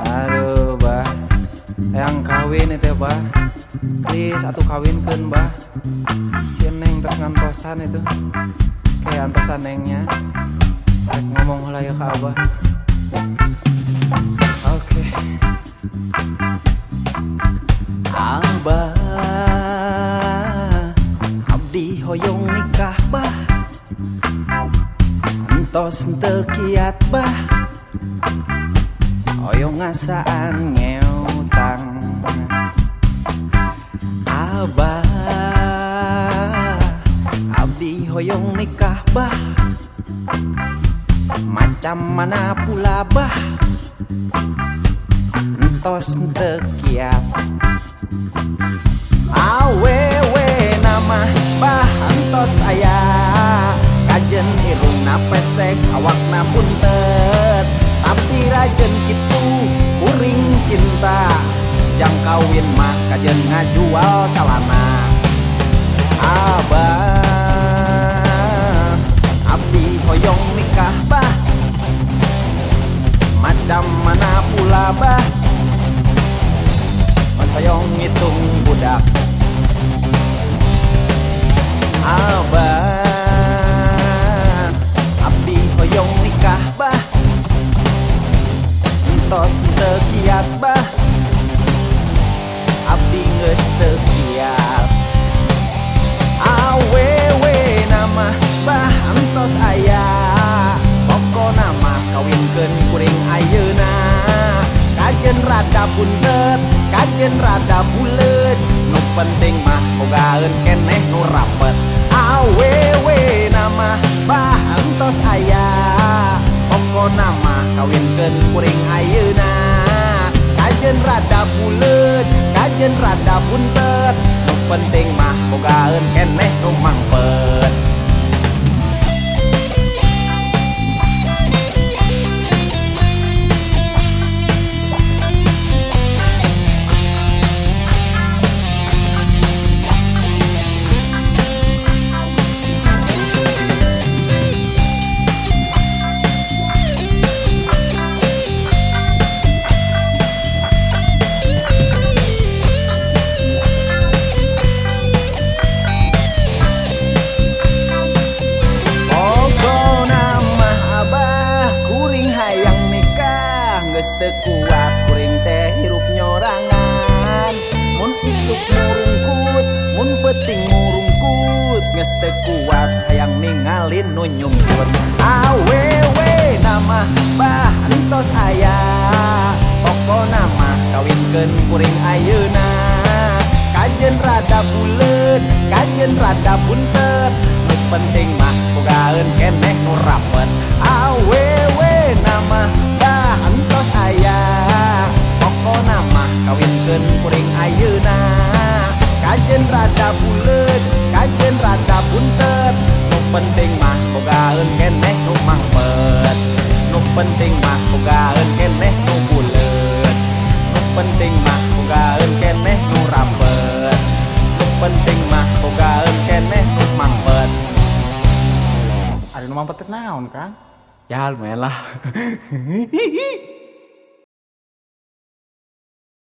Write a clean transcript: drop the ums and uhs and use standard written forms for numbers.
Aduh bah, yang kawin itu bah, please atuh kawinkeun bah. Si Neng terus ngantosan itu, kayak antosan Nengnya. Rek ngomong heula ya ka Abah. Oke. Abah, abdi hoyong nikah bah, entos teu kiat bah, hoyong ngasaan ngeutang. Abah, abdi hoyong nikah bah, macam mana pula bah, entos teu kiat. Awewe nama bah entos aya, kajen irungna pesek awakna buntet, tapi rajen kitu kuring cinta, jang kawin mah kajen ngajual calana. Abah, abdi hoyong nikah bah, macam mana pula bah, mas hoyong ngitung budak. Abah, abdi hoyong nikah bah, entos teu kiat bah, abdi geus teu kiat. Awewe nama bah entos aya, pokona mah kawinkeun kuring ayeuna, kajen rada buntet, kajen rada buleut, nu penting mah bogaeun keneh nu rapet. Awewe nama bah entos aya, pokona mah kawinkeun kuring ayeuna, kajen rada buleut, kajen rada buntet, nu penting mah bogaeun keneh nu mangpet. Teu kuat kuring teh hirup nyorangan, mun isuk murungkut, mun peuting murungkut, geus teu kuat hayang ningalin nu nyungkut. Awewe nama bah entos aya, pokona mah kawinkeun kuring ayeuna, kajen rada buleut, kajen rada buntet, nu penting mah bogaeun keneh nu rapet. Awewe nama bah entos aya, pokona mah kawinkeun kuring ayeuna, kajen rada buleut, kajen rada buntet, nu penting mah bogaeun keneh nu mangpet, nu penting mah bogaeun keneh nu buleut, nu penting mah bogaeun keneh nu rapet, nu penting mah bogaeun keneh nu mangpet. Ada nu mangpet naon Kang? Ya lumayan lah.